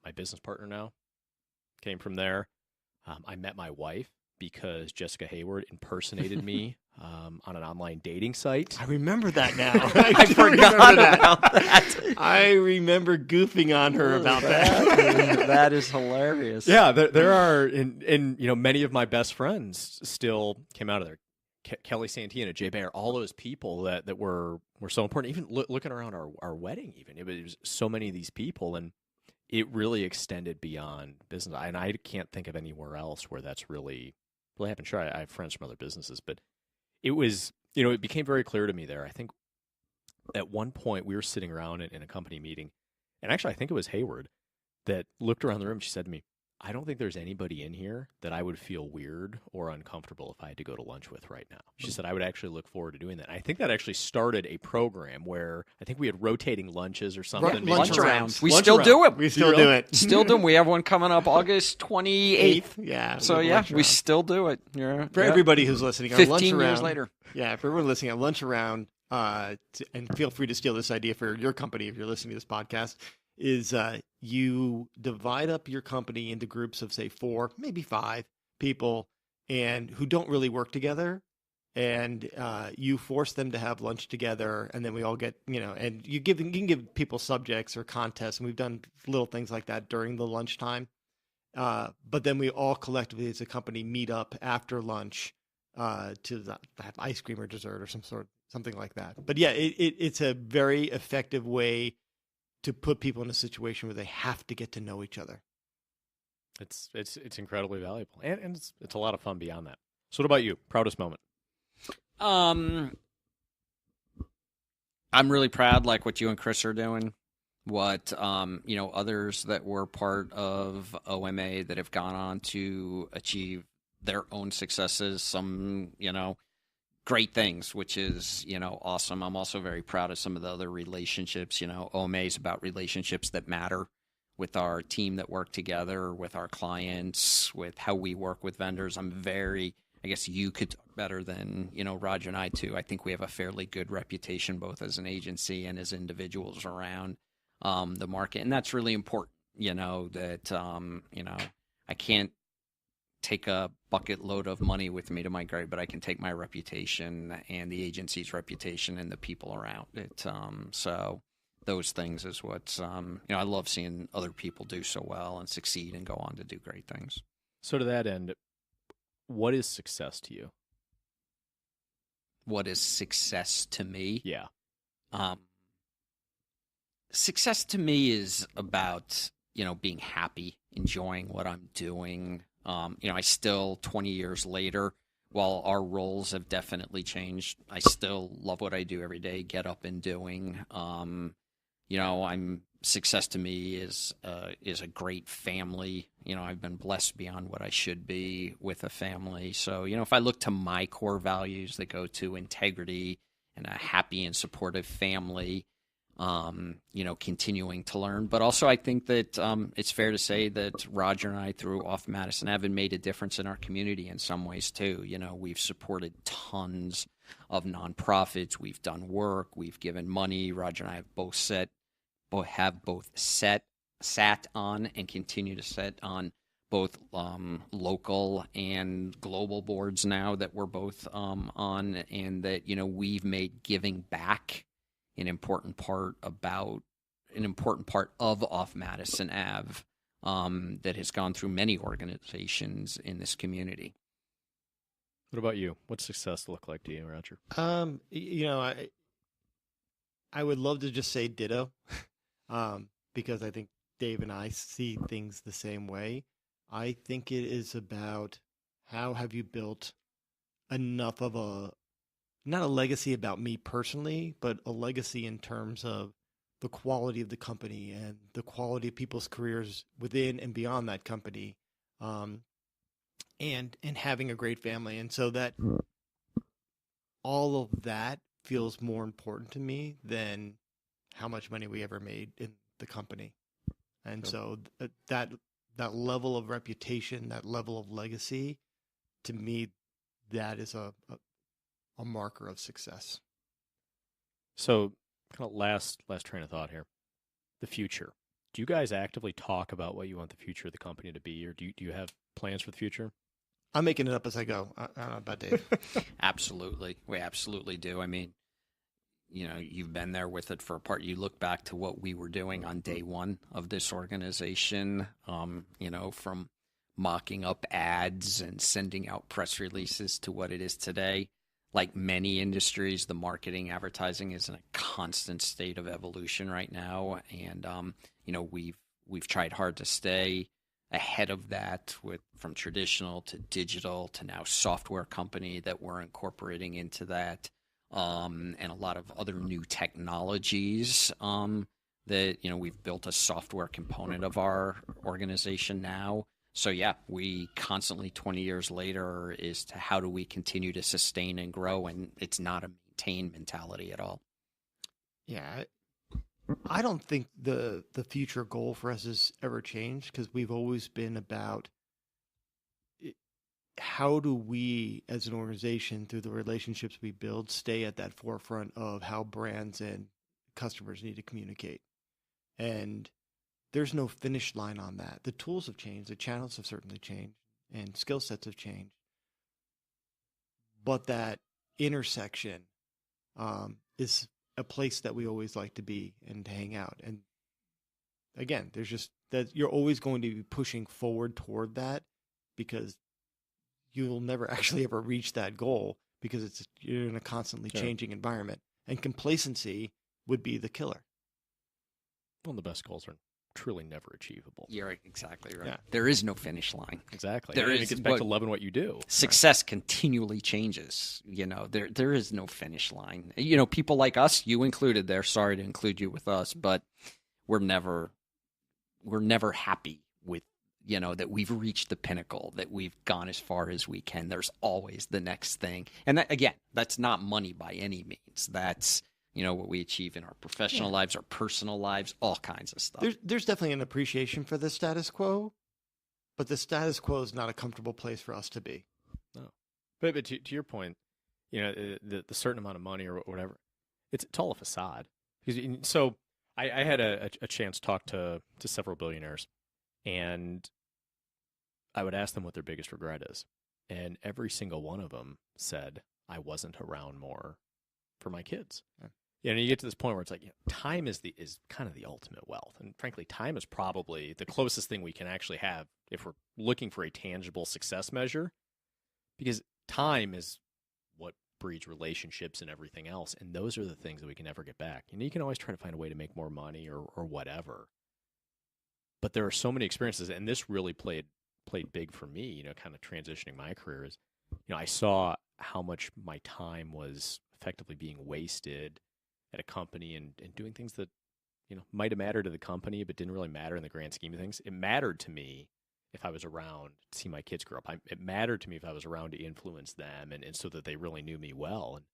my business partner now came from there. I met my wife because Jessica Hayward impersonated me on an online dating site. I remember that now. I forgot about that. I remember goofing on her about that. That is hilarious. Yeah, there are, and many of my best friends still came out of there. Kelly Santina, Jay Bayer, all those people that were so important. Even looking around our wedding, even it was so many of these people, and it really extended beyond business. And I can't think of anywhere else where that's really happened. Sure, I have friends from other businesses, but it was, it became very clear to me there. I think at one point we were sitting around in a company meeting, and actually I think it was Hayward that looked around the room. She said to me, I don't think there's anybody in here that I would feel weird or uncomfortable if I had to go to lunch with right now. She said I would actually look forward to doing that. I think that actually started a program where I think we had rotating lunches or something. Lunch around. We Lunch still around. do it. We still do it. Still do. We have one coming up August 28th. Yeah. So we yeah, lunch we around. still do it. For everybody who's listening, our 15 lunch around, years later. Yeah, for everyone listening, our lunch around, and feel free to steal this idea for your company if you're listening to this podcast, is you divide up your company into groups of, say, 4, maybe 5 people, and who don't really work together, and you force them to have lunch together, and then we all get, and you can give people subjects or contests, and we've done little things like that during the lunchtime. But then we all collectively as a company meet up after lunch to have ice cream or dessert or something like that. But yeah, it's a very effective way to put people in a situation where they have to get to know each other. It's incredibly valuable, and it's a lot of fun beyond that. So what about you? Proudest moment? I'm really proud, like what you and Chris are doing. What others that were part of OMA that have gone on to achieve their own successes. Some great things, which is, awesome. I'm also very proud of some of the other relationships. OMA is about relationships that matter with our team that work together, with our clients, with how we work with vendors. I guess you could talk better than, Roger and I too. I think we have a fairly good reputation, both as an agency and as individuals around the market. And that's really important, that, I can't take a bucket load of money with me to my grave, but I can take my reputation and the agency's reputation and the people around it. So those things is what's, I love seeing other people do so well and succeed and go on to do great things. So to that end, what is success to you? What is success to me? Yeah. Success to me is about, being happy, enjoying what I'm doing. I still, 20 years later, while our roles have definitely changed, I still love what I do every day, get up and doing. Success to me is a great family. I've been blessed beyond what I should be with a family. So, if I look to my core values that go to integrity and a happy and supportive family, continuing to learn. But also I think that it's fair to say that Roger and I, through Off Madison Ave, made a difference in our community in some ways too. We've supported tons of nonprofits. We've done work. We've given money. Roger and I have both sat on and continue to sit on both local and global boards now that we're both on, and that we've made giving back an important part of Off Madison Ave that has gone through many organizations in this community. What about you? What's success look like to you, Roger? I would love to just say ditto, because I think Dave and I see things the same way. I think it is about how have you built enough of a not a legacy about me personally, but a legacy in terms of the quality of the company and the quality of people's careers within and beyond that company, and having a great family. And so that all of that feels more important to me than how much money we ever made in the company. And so that level of reputation, that level of legacy, to me, that is a marker of success. So, kind of last train of thought here, the future. Do you guys actively talk about what you want the future of the company to be, or do you have plans for the future? I'm making it up as I go. I don't know about Dave. Absolutely. We absolutely do. I mean, you've been there with it for a part. You look back to what we were doing on day one of this organization, from mocking up ads and sending out press releases to what it is today. Like many industries, the marketing advertising is in a constant state of evolution right now. And, we've tried hard to stay ahead of that from traditional to digital to now software company that we're incorporating into that. And a lot of other new technologies that, we've built a software component of our organization now. So, yeah, we constantly, 20 years later, is to how do we continue to sustain and grow? And it's not a maintain mentality at all. Yeah, I don't think the future goal for us has ever changed, because we've always been about how do we as an organization, through the relationships we build, stay at that forefront of how brands and customers need to communicate. And there's no finish line on that. The tools have changed, the channels have certainly changed, and skill sets have changed. But that intersection is a place that we always like to be and to hang out. And again, there's just that you're always going to be pushing forward toward that, because you'll never actually ever reach that goal, because you're in a constantly changing environment, and complacency would be the killer. Well, the best goals are truly never achievable. You're exactly right. Yeah. There is no finish line. Exactly. It gets back to loving what you do. Success continually changes. There is no finish line. People like us, you included there, sorry to include you with us, but we're never happy with, that we've reached the pinnacle, that we've gone as far as we can. There's always the next thing. And that, again, that's not money by any means. That's, what we achieve in our professional lives, our personal lives, all kinds of stuff. There's definitely an appreciation for the status quo, but the status quo is not a comfortable place for us to be. No. But to your point, the certain amount of money or whatever, it's all a facade. So I had a chance to talk to several billionaires, and I would ask them what their biggest regret is. And every single one of them said, I wasn't around more for my kids. Yeah. You get to this point where it's like, time is kind of the ultimate wealth. And frankly, time is probably the closest thing we can actually have if we're looking for a tangible success measure, because time is what breeds relationships and everything else. And those are the things that we can never get back. You can always try to find a way to make more money or whatever. But there are so many experiences, and this really played big for me, kind of transitioning my career is, I saw how much my time was effectively being wasted at a company and doing things that, might have mattered to the company, but didn't really matter in the grand scheme of things. It mattered to me if I was around to see my kids grow up. It mattered to me if I was around to influence them and so that they really knew me well. And,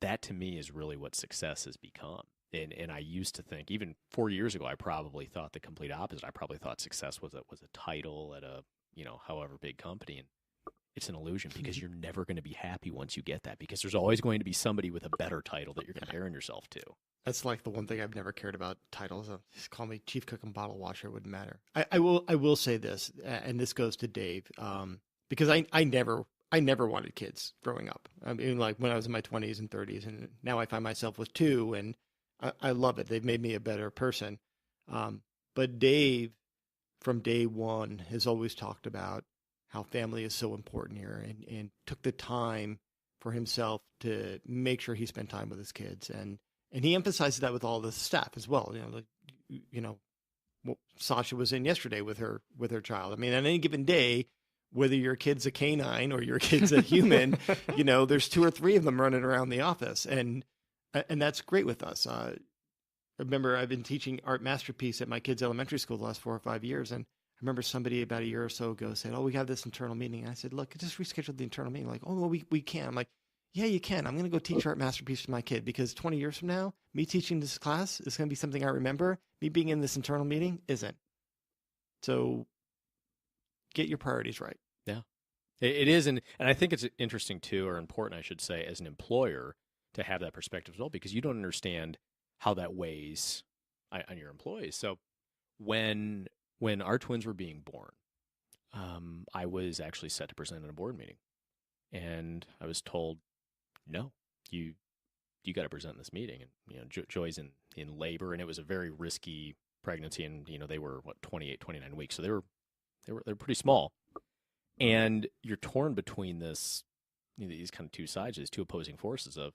that to me is really what success has become. And I used to think, even 4 years ago, I probably thought the complete opposite. I probably thought success was a title at a, however big company. And it's an illusion, because you're never going to be happy once you get that, because there's always going to be somebody with a better title that you're comparing yourself to. That's like the one thing I've never cared about, titles. Just call me chief cook and bottle washer. It wouldn't matter. I will say this, and this goes to Dave, because I never wanted kids growing up. I mean, like when I was in my 20s and 30s, and now I find myself with two, and I love it. They've made me a better person. But Dave, from day one, has always talked about how family is so important here, and took the time for himself to make sure he spent time with his kids. And he emphasizes that with all the staff as well. Sasha was in yesterday with her child. I mean, on any given day, whether your kid's a canine or your kid's a human, there's 2 or 3 of them running around the office. And that's great with us. I remember I've been teaching art masterpiece at my kids' elementary school the last 4 or 5 years. And I remember somebody about a year or so ago said, "Oh, we have this internal meeting." And I said, "Look, just reschedule the internal meeting." Like, "Oh, well, we can." I'm like, "Yeah, you can. I'm going to go teach art masterpiece to my kid because 20 years from now, me teaching this class is going to be something I remember. Me being in this internal meeting isn't." So get your priorities right. Yeah, it is. And I think it's interesting too, or important, I should say, as an employer to have that perspective as well, because you don't understand how that weighs on your employees. So when our twins were being born, I was actually set to present at a board meeting, and I was told, "No, you got to present in this meeting." And Joy's in labor, and it was a very risky pregnancy, and they were 28, 29 weeks, so they were pretty small, and you're torn between these kind of two sides, these two opposing forces of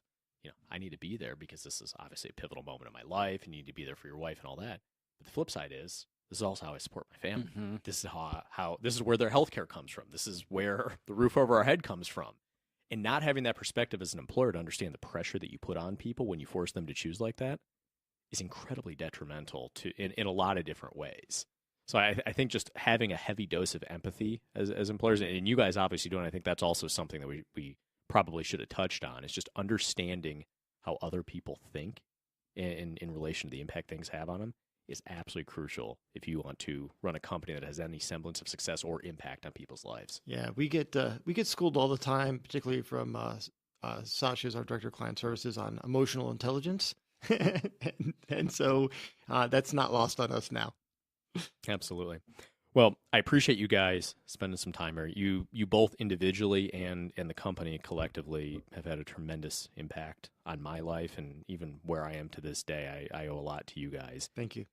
I need to be there because this is obviously a pivotal moment in my life, and you need to be there for your wife and all that. But the flip side is, this is also how I support my family. Mm-hmm. This is how this is where their health care comes from. This is where the roof over our head comes from. And not having that perspective as an employer to understand the pressure that you put on people when you force them to choose like that is incredibly detrimental in a lot of different ways. So I think just having a heavy dose of empathy as employers, and you guys obviously do, and I think that's also something that we probably should have touched on, is just understanding how other people think in relation to the impact things have on them is absolutely crucial if you want to run a company that has any semblance of success or impact on people's lives. Yeah, we get schooled all the time, particularly from Sasha's our director of client services, on emotional intelligence, and so that's not lost on us now. Absolutely. Well, I appreciate you guys spending some time here. You both individually and the company collectively have had a tremendous impact on my life, and even where I am to this day. I owe a lot to you guys. Thank you.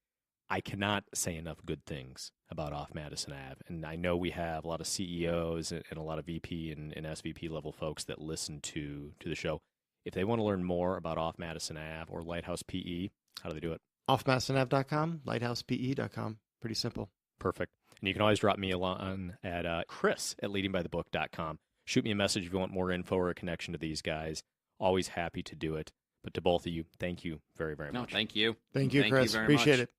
I cannot say enough good things about Off Madison Ave, and I know we have a lot of CEOs and a lot of VP and SVP level folks that listen to the show. If they want to learn more about Off Madison Ave or Lighthouse PE, how do they do it? OffMadisonAve.com, LighthousePE.com. Pretty simple. Perfect. And you can always drop me a line at chris@leadingbythebook.com. Shoot me a message if you want more info or a connection to these guys. Always happy to do it. But to both of you, thank you very, very much. No, thank you. Thank you, Chris. Appreciate it.